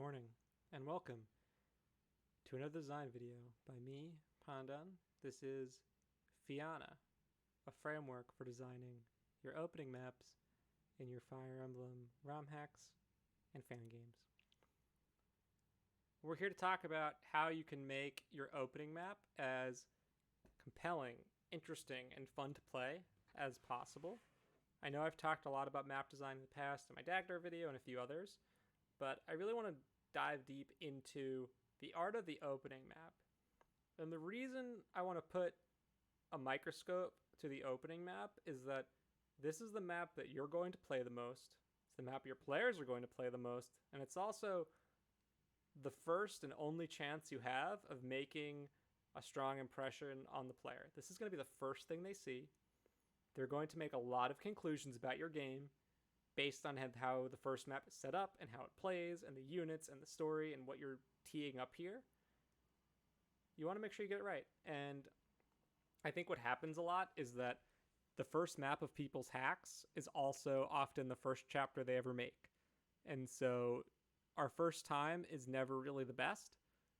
morning, and welcome to another design video by me, Pandan. This is FIANA, a framework for designing your opening maps in your Fire Emblem ROM hacks and fan games. We're here to talk about how you can make your opening map as compelling, interesting, and fun to play as possible. I know I've talked a lot about map design in the past in my Dagger video and a few others, but I really want to dive deep into the art of the opening map. And the reason I want to put a microscope to the opening map is that this is the map that you're going to play the most. It's the map your players are going to play the most. And it's also the first and only chance you have of making a strong impression on the player. This is going to be the first thing they see. They're going to make a lot of conclusions about your game based on how the first map is set up and how it plays and the units and the story and what you're teeing up here. You want to make sure you get it right. And I think what happens a lot is that the first map of people's hacks is also often the first chapter they ever make. And so our first time is never really the best.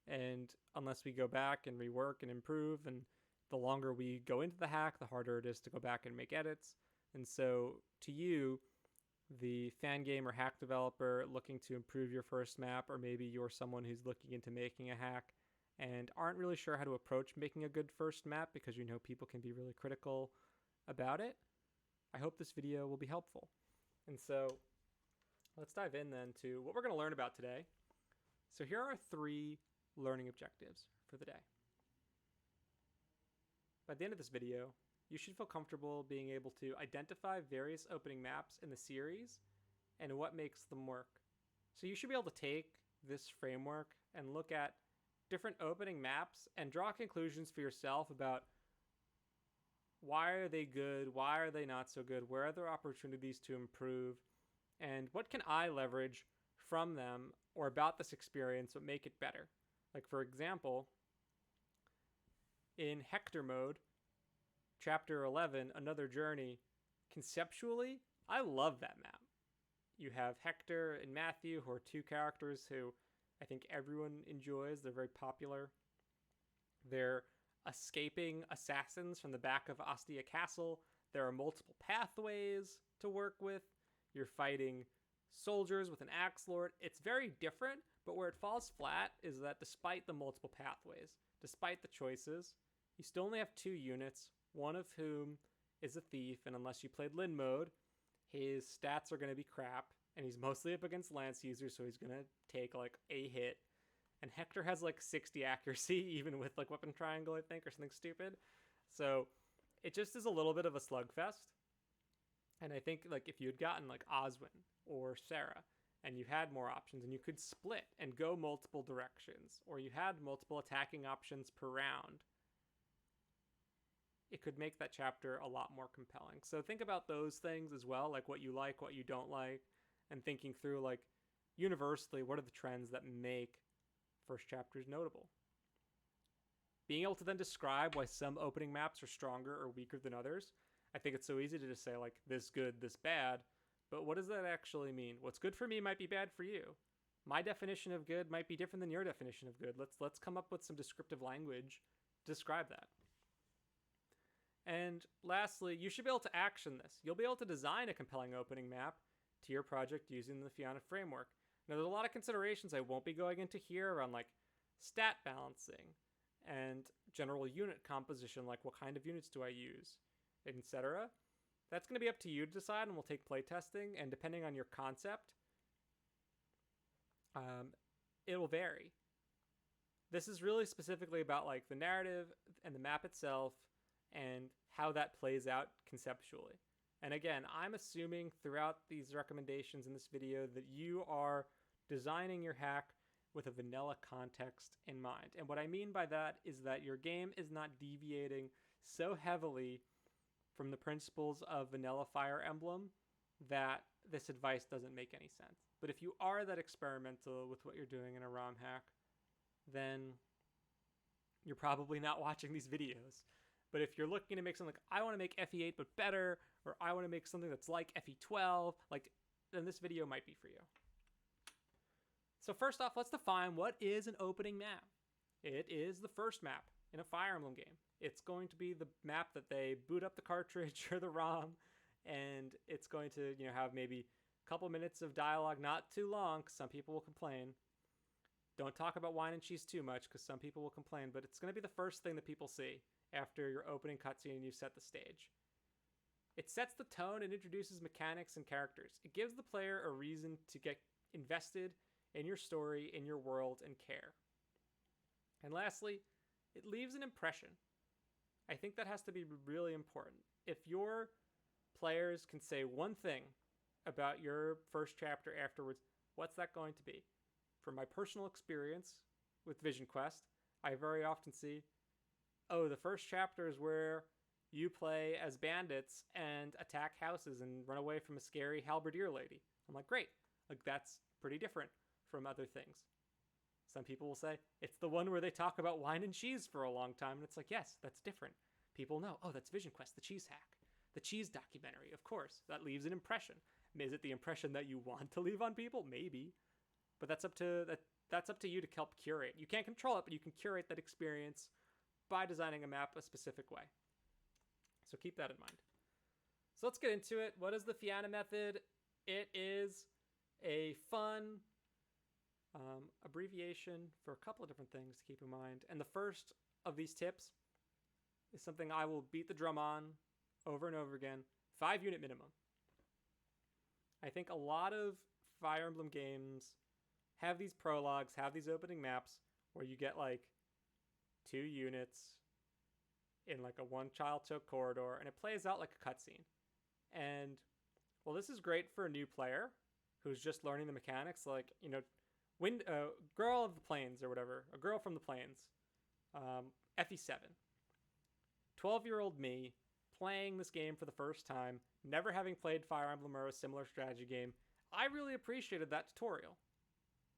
And unless we go back and rework and improve, and the longer we go into the hack, the harder it is to go back and make edits. And so to you, the fan game or hack developer looking to improve your first map, or maybe you're someone who's looking into making a hack and aren't really sure how to approach making a good first map because you know people can be really critical about it, I hope this video will be helpful. And so let's dive in then to what we're going to learn about today. So here are 3 learning objectives for the day. By the end of this video, you should feel comfortable being able to identify various opening maps in the series and what makes them work. So you should be able to take this framework and look at different opening maps and draw conclusions for yourself about why are they good, why are they not so good, where are there opportunities to improve, and what can I leverage from them or about this experience that make it better. Like, for example, in Hector mode, Chapter 11, Another Journey, conceptually, I love that map. You have Hector and Matthew, who are 2 characters who I think everyone enjoys. They're very popular. They're escaping assassins from the back of Ostia Castle. There are multiple pathways to work with. You're fighting soldiers with an axe lord. It's very different, but where it falls flat is that despite the multiple pathways, despite the choices, you still only have 2 units, one of whom is a thief, and unless you played Lin mode, his stats are going to be crap, and he's mostly up against lance users, so he's going to take like a hit. And Hector has like 60 accuracy, even with like weapon triangle, I think, or something stupid. So it just is a little bit of a slugfest. And I think like if you had gotten like Oswin or Sarah, and you had more options, and you could split and go multiple directions, or you had multiple attacking options per round, it could make that chapter a lot more compelling. So think about those things as well, like what you like, what you don't like, and thinking through like universally, what are the trends that make first chapters notable? Being able to then describe why some opening maps are stronger or weaker than others. I think it's so easy to just say like this good, this bad, but what does that actually mean? What's good for me might be bad for you. My definition of good might be different than your definition of good. Let's come up with some descriptive language to describe that. And lastly, you should be able to action this. You'll be able to design a compelling opening map to your project using the FIANA framework. Now, there's a lot of considerations I won't be going into here around like stat balancing and general unit composition, like what kind of units do I use, etc. That's going to be up to you to decide, and we'll take playtesting, and depending on your concept, it will vary. This is really specifically about like the narrative and the map itself and how that plays out conceptually. And again, I'm assuming throughout these recommendations in this video that you are designing your hack with a vanilla context in mind. And what I mean by that is that your game is not deviating so heavily from the principles of vanilla Fire Emblem that this advice doesn't make any sense. But if you are that experimental with what you're doing in a ROM hack, then you're probably not watching these videos. But if you're looking to make something like, I want to make FE8 but better, or I want to make something that's like FE12, like, then this video might be for you. So So first off, let's define what is an opening map. It is the first map in a Fire Emblem game. It's going to be the map that they boot up the cartridge or the ROM, and it's going to, have maybe a couple minutes of dialogue, not too long, because some people will complain. Don't talk about wine and cheese too much, because some people will complain, but it's going to be the first thing that people see after your opening cutscene and you set the stage. It sets the tone and introduces mechanics and characters. It gives the player a reason to get invested in your story, in your world, and care. And lastly, it leaves an impression. I think that has to be really important. If your players can say one thing about your first chapter afterwards, what's that going to be? From my personal experience with Vision Quest, I very often see, oh, the first chapter is where you play as bandits and attack houses and run away from a scary halberdier lady. I'm like, great. Like, that's pretty different from other things. Some people will say, it's the one where they talk about wine and cheese for a long time. And it's like, yes, that's different. People know, oh, that's Vision Quest, the cheese hack, the cheese documentary. Of course, that leaves an impression. Is it the impression that you want to leave on people? Maybe. But that's up to you to help curate. You can't control it, but you can curate that experience by designing a map a specific way. So keep that in mind. So let's get into it. What is the FIANA method? It is a fun abbreviation for a couple of different things to keep in mind. And the first of these tips is something I will beat the drum on over and over again. 5-unit minimum. I think a lot of Fire Emblem games have these prologues, have these opening maps where you get like 2 units in like a one-child choke corridor, and it plays out like a cutscene. And, well, this is great for a new player who's just learning the mechanics, like, Girl of the Plains or whatever, a Girl from the Plains, FE7. 12-year-old me playing this game for the first time, never having played Fire Emblem or a similar strategy game. I really appreciated that tutorial.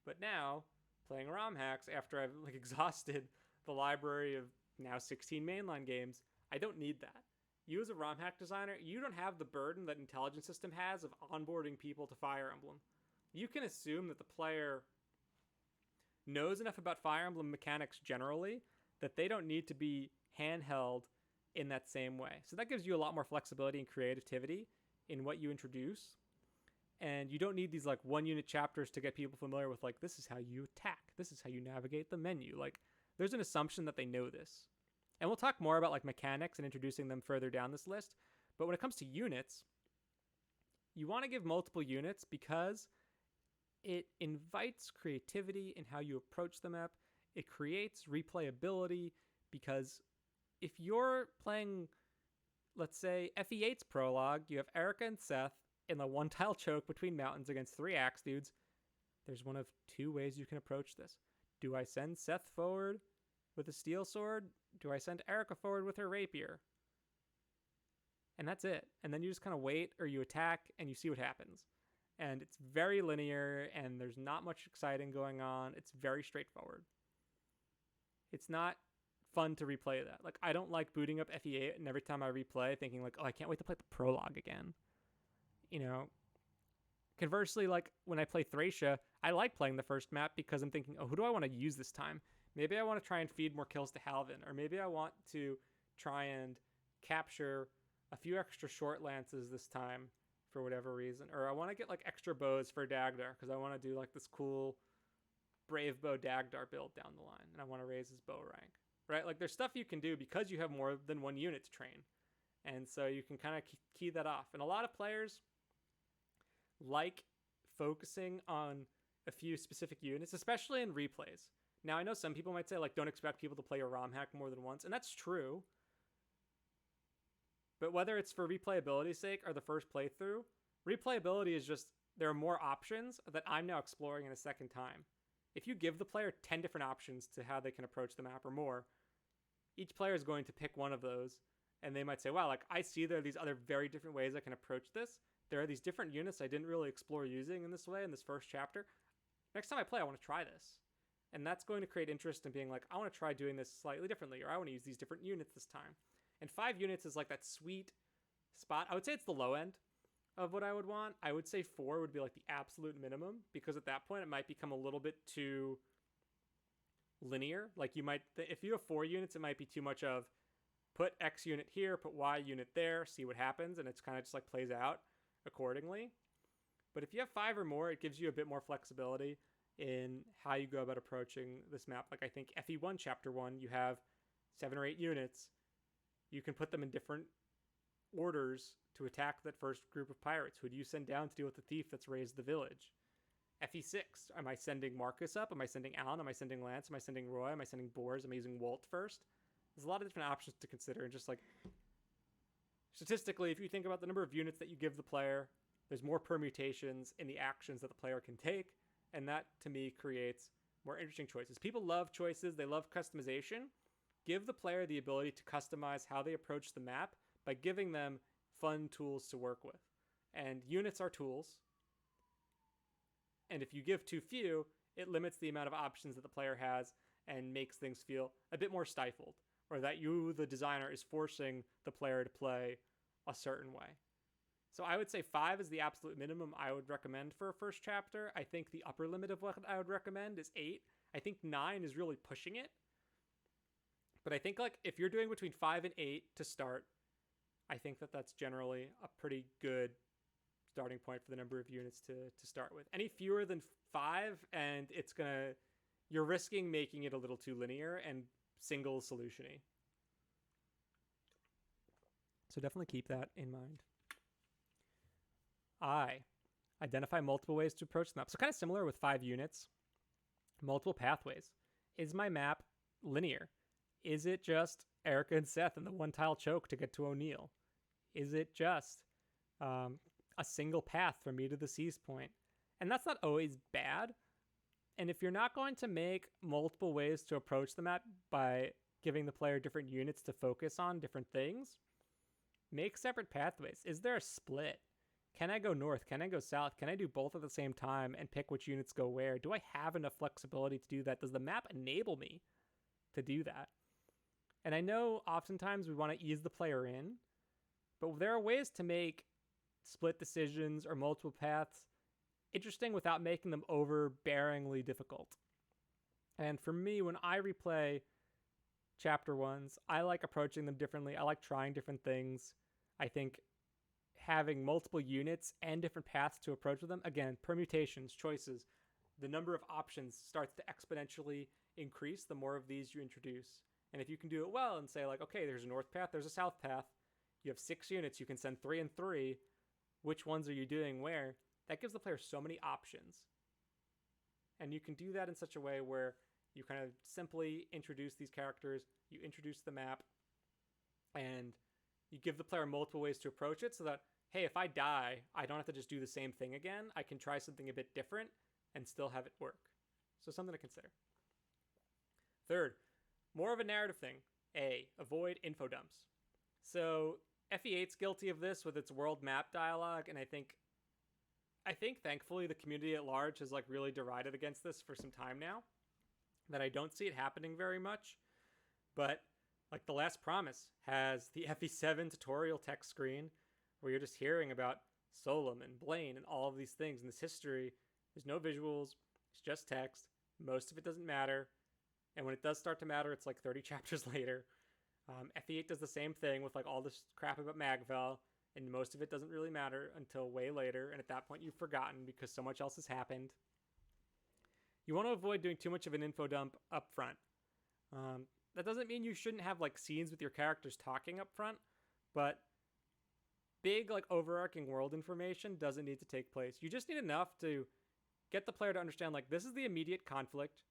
But now, playing ROM hacks after I've exhausted the library of now 16 mainline games, I don't need that. You as a ROM hack designer, you don't have the burden that Intelligent System has of onboarding people to Fire Emblem. You can assume that the player knows enough about Fire Emblem mechanics generally that they don't need to be handheld in that same way. So that gives you a lot more flexibility and creativity in what you introduce. And you don't need these like 1-unit chapters to get people familiar with like, this is how you attack. This is how you navigate the menu. Like, there's an assumption that they know this. And we'll talk more about like mechanics and introducing them further down this list. But when it comes to units, you want to give multiple units because it invites creativity in how you approach the map. It creates replayability because if you're playing, let's say, FE8's prologue, you have Erica and Seth in the one-tile choke between mountains against 3 axe dudes. There's one of 2 ways you can approach this. Do I send Seth forward with a steel sword? Do I send Erica forward with her rapier? And that's it. And then you just kind of wait, or you attack, and you see what happens. And it's very linear, and there's not much exciting going on. It's very straightforward. It's not fun to replay that. Like, I don't like booting up FE8 and every time I replay thinking like, oh, I can't wait to play the prologue again. Conversely, like when I play Thracia, I like playing the first map because I'm thinking, oh, who do I want to use this time? Maybe I want to try and feed more kills to Halvin, or maybe I want to try and capture a few extra short lances this time for whatever reason, or I want to get like extra bows for Dagdar because I want to do like this cool Brave Bow Dagdar build down the line, and I want to raise his bow rank, right? Like there's stuff you can do because you have more than 1 unit to train, and so you can kind of key that off. And a lot of players like focusing on a few specific units, especially in replays. Now, I know some people might say, like, don't expect people to play a ROM hack more than once, and that's true. But whether it's for replayability's sake or the first playthrough, replayability is just, there are more options that I'm now exploring in a second time. If you give the player 10 different options to how they can approach the map or more, each player is going to pick one of those, and they might say, wow, like, I see there are these other very different ways I can approach this. There are these different units I didn't really explore using in this way in this first chapter. Next time I play, I want to try this. And that's going to create interest in being like, I want to try doing this slightly differently, or I want to use these different units this time. And 5 units is like that sweet spot. I would say it's the low end of what I would want. I would say 4 would be like the absolute minimum, because at that point it might become a little bit too linear. Like you might, if you have 4 units, it might be too much of put X unit here, put Y unit there, see what happens, and it's kind of just like plays out accordingly. But if you have 5 or more, it gives you a bit more flexibility in how you go about approaching this map. Like I think FE1 Chapter 1, you have 7 or 8 units. You can put them in different orders to attack that first group of pirates. Who do you send down to deal with the thief that's raised the village? FE6, am I sending Marcus up? Am I sending Alan? Am I sending Lance? Am I sending Roy? Am I sending Bors? Am I using Walt first? There's a lot of different options to consider. And just like statistically, if you think about the number of units that you give the player, there's more permutations in the actions that the player can take. And that, to me, creates more interesting choices. People love choices. They love customization. Give the player the ability to customize how they approach the map by giving them fun tools to work with. And units are tools. And if you give too few, it limits the amount of options that the player has and makes things feel a bit more stifled, or that you, the designer, is forcing the player to play a certain way. So I would say 5 is the absolute minimum I would recommend for a first chapter. I think the upper limit of what I would recommend is 8. I think 9 is really pushing it. But I think like if you're doing between 5 and 8 to start, I think that that's generally a pretty good starting point for the number of units to start with. Any fewer than 5 and you're risking making it a little too linear and single solution-y. So definitely keep that in mind. Identify multiple ways to approach the map. So kind of similar with 5 units, multiple pathways. Is my map linear? Is it just Erica and Seth and the one tile choke to get to O'Neill? Is it just a single path from me to the Seas Point? And that's not always bad. And if you're not going to make multiple ways to approach the map by giving the player different units to focus on different things, make separate pathways. Is there a split? Can I go north? Can I go south? Can I do both at the same time and pick which units go where? Do I have enough flexibility to do that? Does the map enable me to do that? And I know oftentimes we want to ease the player in, but there are ways to make split decisions or multiple paths interesting without making them overbearingly difficult. And for me, when I replay chapter 1s, I like approaching them differently. I like trying different things. I think having multiple units and different paths to approach with them, again, permutations, choices, the number of options starts to exponentially increase the more of these you introduce. And if you can do it well and say like, okay, there's a north path, there's a south path, you have 6 units, you can send 3 and 3, which ones are you doing where? That gives the player so many options. And you can do that in such a way where you kind of simply introduce these characters, you introduce the map, and you give the player multiple ways to approach it so that, hey, if I die, I don't have to just do the same thing again. I can try something a bit different and still have it work. So something to consider. Third, more of a narrative thing. Avoid infodumps. So FE8's guilty of this with its world map dialogue, and I think thankfully the community at large has like really derided against this for some time now, that I don't see it happening very much. But like The Last Promise has the FE7 tutorial text screen where you're just hearing about Solom and Blaine and all of these things in this history. There's no visuals, it's just text. Most of it doesn't matter. And when it does start to matter, it's like 30 chapters later. FE8 does the same thing with like all this crap about Magvel, and most of it doesn't really matter until way later, and at that point you've forgotten because so much else has happened. You want to avoid doing too much of an info dump up front. That doesn't mean you shouldn't have like scenes with your characters talking up front, but big like overarching world information doesn't need to take place. You just need enough to get the player to understand like this is the immediate conflict.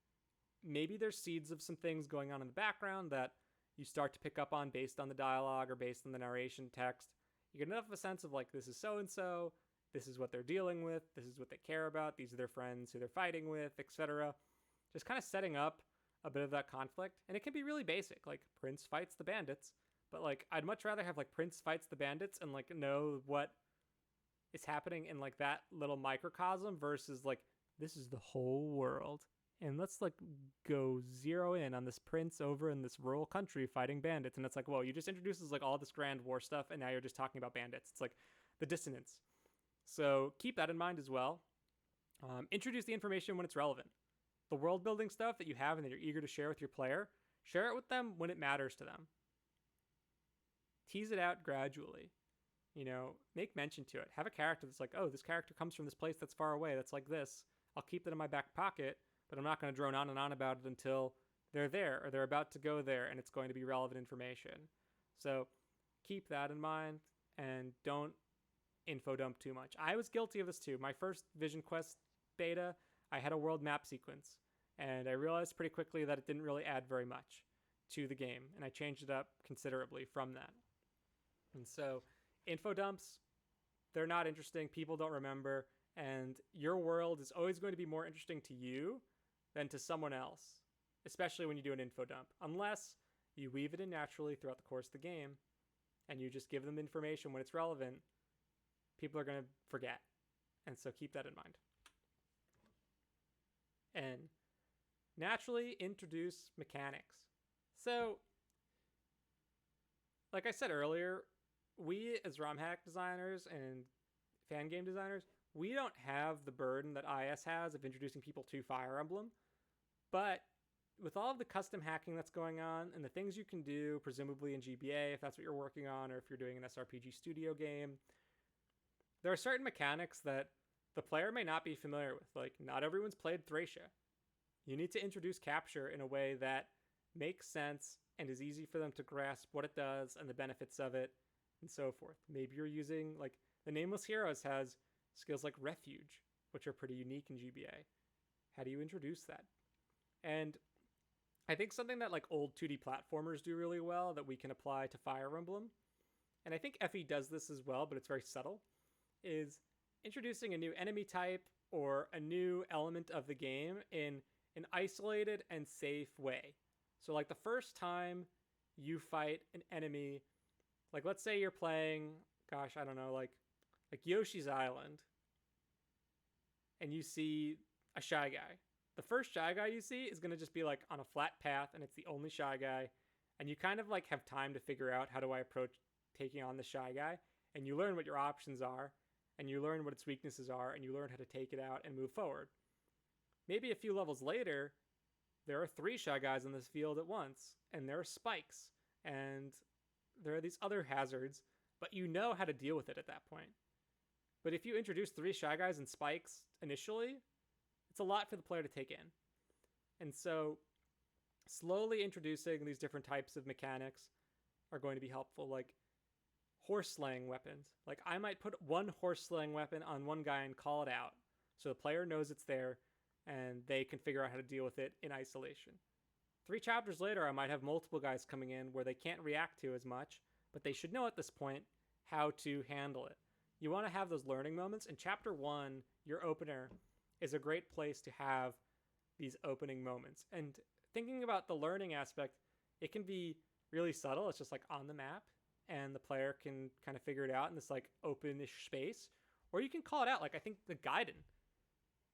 Maybe there's seeds of some things going on in the background that you start to pick up on based on the dialogue or based on the narration text. You get enough of a sense of like, this is so-and-so, this is what they're dealing with, this is what they care about, these are their friends who they're fighting with, etc. Just kind of setting up a bit of that conflict. And it can be really basic, like Prince fights the bandits. But like, I'd much rather have like Prince fights the bandits and like know what is happening in like that little microcosm versus like, this is the whole world. And let's like go zero in on this prince over in this rural country fighting bandits. And it's like, well, you just introduced like all this grand war stuff and now you're just talking about bandits. It's like the dissonance. So keep that in mind as well. Introduce the information when it's relevant. The world building stuff that you have and that you're eager to share with your player, share it with them when it matters to them. Tease it out gradually. Make mention to it. Have a character that's like, oh, this character comes from this place that's far away, that's like this. I'll keep that in my back pocket, but I'm not going to drone on and on about it until they're there or they're about to go there and it's going to be relevant information. So keep that in mind and don't info dump too much. I was guilty of this too. My first Vision Quest beta, I had a world map sequence, and I realized pretty quickly that it didn't really add very much to the game, and I changed it up considerably from that. And so info dumps, they're not interesting. People don't remember, and your world is always going to be more interesting to you than to someone else, especially when you do an info dump, unless you weave it in naturally throughout the course of the game and you just give them information when it's relevant. People are going to forget, and so keep that in mind. And naturally introduce mechanics. So, like I said earlier, we as ROM hack designers and fan game designers, we don't have the burden that IS has of introducing people to Fire Emblem. But with all of the custom hacking that's going on and the things you can do, presumably in GBA, if that's what you're working on, or if you're doing an SRPG studio game, there are certain mechanics that the player may not be familiar with. Like, not everyone's played Thracia. You need to introduce capture in a way that makes sense and is easy for them to grasp what it does and the benefits of it and so forth. Maybe you're using, like, the Nameless Heroes has skills like Refuge, which are pretty unique in GBA. How do you introduce that? And I think something that like old 2D platformers do really well that we can apply to Fire Emblem, and I think FE does this as well, but it's very subtle, is introducing a new enemy type or a new element of the game in an isolated and safe way. So like the first time you fight an enemy, like let's say you're playing, gosh, I don't know, like Yoshi's Island, and you see a Shy Guy. The first Shy Guy you see is going to just be like on a flat path, and it's the only Shy Guy, and you kind of like have time to figure out how do I approach taking on the Shy Guy, and you learn what your options are, and you learn what its weaknesses are, and you learn how to take it out and move forward. Maybe a few levels later, there are 3 Shy Guys in this field at once, and there are spikes, and there are these other hazards, but you know how to deal with it at that point. But if you introduce 3 Shy Guys and spikes initially, it's a lot for the player to take in. And so slowly introducing these different types of mechanics are going to be helpful, like horse slaying weapons. Like I might put one horse slaying weapon on one guy and call it out, so the player knows it's there and they can figure out how to deal with it in isolation. 3 chapters later, I might have multiple guys coming in where they can't react to as much, but they should know at this point how to handle it. You want to have those learning moments. In chapter 1, your opener is a great place to have these opening moments. And thinking about the learning aspect, it can be really subtle. It's just like on the map, and the player can kind of figure it out in this like open-ish space. Or you can call it out. Like I think the Gaiden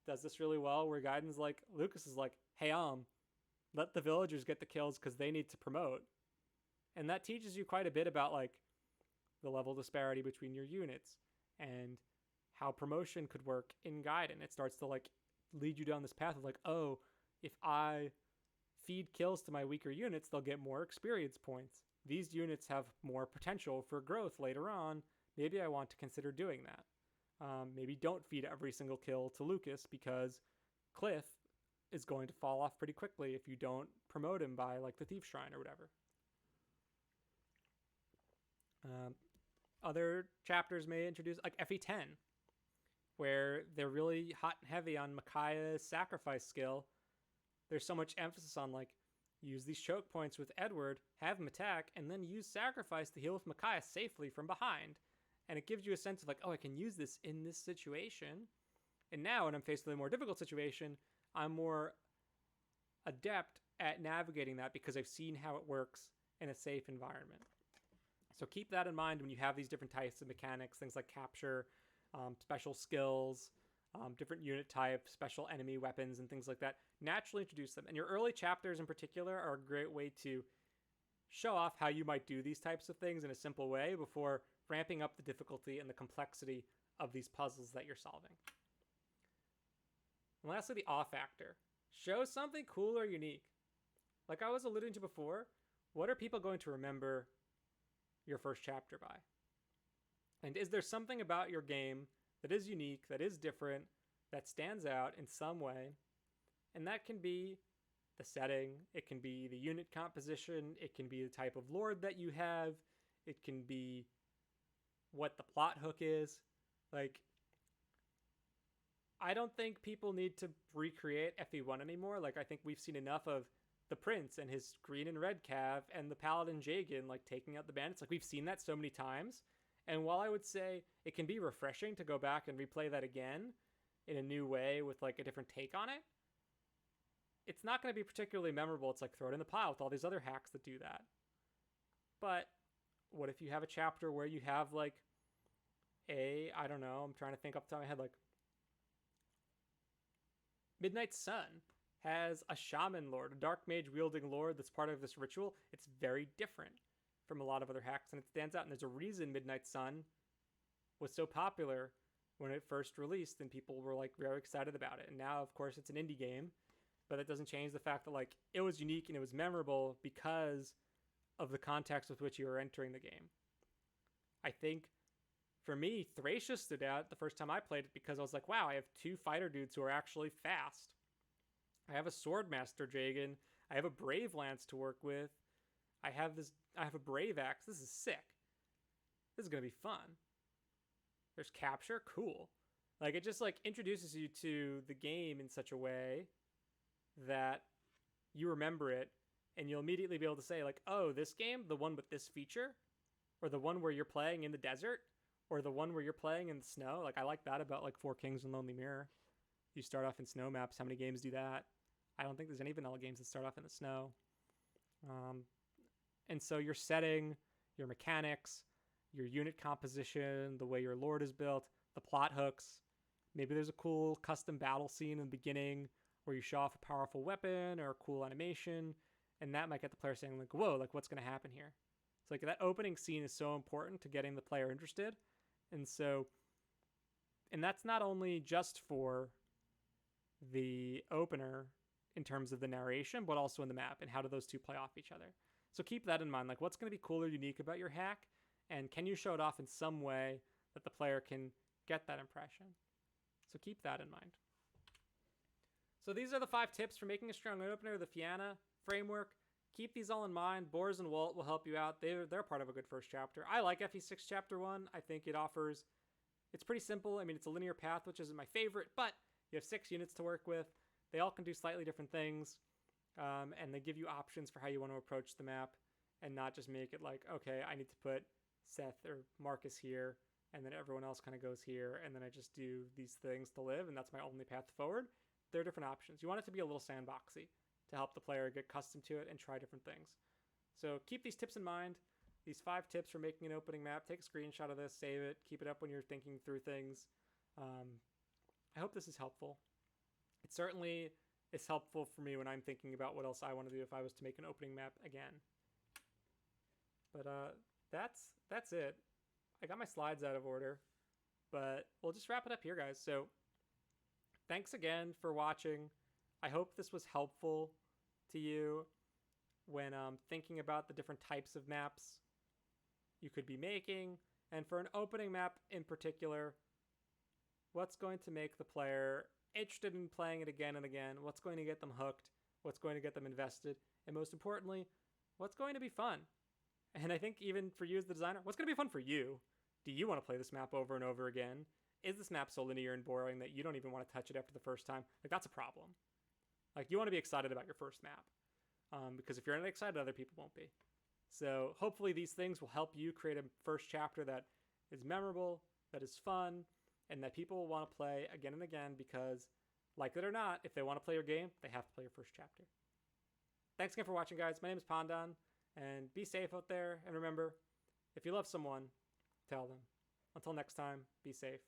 does this really well, where Gaiden's like, Lucas is like, hey, let the villagers get the kills because they need to promote. And that teaches you quite a bit about like the level disparity between your units and how promotion could work in Gaiden. It starts to like lead you down this path of like, oh, if I feed kills to my weaker units, they'll get more experience points. These units have more potential for growth later on. Maybe I want to consider doing that. Maybe don't feed every single kill to Lucas because Cliff is going to fall off pretty quickly if you don't promote him by like the Thief Shrine or whatever. Other chapters may introduce like FE10, where they're really hot and heavy on Micaiah's sacrifice skill. There's so much emphasis on like, use these choke points with Edward, have him attack, and then use sacrifice to heal with Micaiah safely from behind. And it gives you a sense of like, oh, I can use this in this situation. And now when I'm faced with a more difficult situation, I'm more adept at navigating that because I've seen how it works in a safe environment. So keep that in mind when you have these different types of mechanics, things like capture, special skills, different unit types, special enemy weapons, and things like that. Naturally introduce them. And your early chapters in particular are a great way to show off how you might do these types of things in a simple way before ramping up the difficulty and the complexity of these puzzles that you're solving. And lastly, the awe factor. Show something cool or unique. Like I was alluding to before, what are people going to remember your first chapter by? And is there something about your game that is unique, that is different, that stands out in some way? And that can be the setting, it can be the unit composition, it can be the type of lord that you have, it can be what the plot hook is. Like, I don't think people need to recreate FE1 anymore. Like, I think we've seen enough of the prince and his green and red cav and the paladin Jagan, like, taking out the bandits. Like, we've seen that so many times. And while I would say it can be refreshing to go back and replay that again in a new way with, like, a different take on it, it's not going to be particularly memorable. It's like, throw it in the pile with all these other hacks that do that. But what if you have a chapter where you have, like, I don't know, I'm trying to think off the top of my head, like, Midnight Sun has a shaman lord, a dark mage wielding lord that's part of this ritual. It's very different from a lot of other hacks, and it stands out, and there's a reason Midnight Sun was so popular when it first released, and people were, like, very excited about it. And now, of course, it's an indie game, but that doesn't change the fact that, like, it was unique and it was memorable because of the context with which you were entering the game. I think, for me, Thracia stood out the first time I played it because I was like, wow, I have two fighter dudes who are actually fast. I have a Swordmaster Jagan. I have a Brave Lance to work with. I have a Brave Axe. This is sick. This is going to be fun. There's capture. Cool. Like, it just, like, introduces you to the game in such a way that you remember it, and you'll immediately be able to say, like, oh, this game, the one with this feature, or the one where you're playing in the desert, or the one where you're playing in the snow. Like, I like that about, like, Four Kings and Lonely Mirror. You start off in snow maps. How many games do that? I don't think there's any vanilla games that start off in the snow. And so your setting, your mechanics, your unit composition, the way your lord is built, the plot hooks. Maybe there's a cool custom battle scene in the beginning where you show off a powerful weapon or a cool animation, and that might get the player saying, like, whoa, like, what's going to happen here? So, like, that opening scene is so important to getting the player interested. And that's not only just for the opener in terms of the narration, but also in the map, and how do those two play off each other. So keep that in mind. Like, what's going to be cool or unique about your hack, and can you show it off in some way that the player can get that impression? So keep that in mind. So these are the 5 tips for making a strong opener, the FIANA framework. Keep these all in mind. Boars and Walt will help you out. They're part of a good first chapter. I like FE6 Chapter 1. I think it's pretty simple. I mean, it's a linear path, which isn't my favorite, but you have 6 units to work with. They all can do slightly different things, and they give you options for how you want to approach the map, and not just make it like, okay, I need to put Seth or Marcus here, and then everyone else kind of goes here, and then I just do these things to live, and that's my only path forward. There are different options. You want it to be a little sandboxy to help the player get accustomed to it and try different things. So keep these tips in mind. These 5 tips for making an opening map. Take a screenshot of this, save it, keep it up when you're thinking through things. I hope this is helpful. It certainly is helpful for me when I'm thinking about what else I want to do if I was to make an opening map again. But that's it. I got my slides out of order, but we'll just wrap it up here, guys. So thanks again for watching. I hope this was helpful to you when thinking about the different types of maps you could be making. And for an opening map in particular, what's going to make the player interested in playing it again and again? What's going to get them hooked? What's going to get them invested? And most importantly, what's going to be fun? And I think even for you as the designer, what's going to be fun for you? Do you want to play this map over and over again? Is this map so linear and boring that you don't even want to touch it after the first time? Like, that's a problem. Like, you want to be excited about your first map. Because if you're not excited, other people won't be. So hopefully these things will help you create a first chapter that is memorable, that is fun, and that people will want to play again and again because, like it or not, if they want to play your game, they have to play your first chapter. Thanks again for watching, guys. My name is Pandan, and be safe out there. And remember, if you love someone, tell them. Until next time, be safe.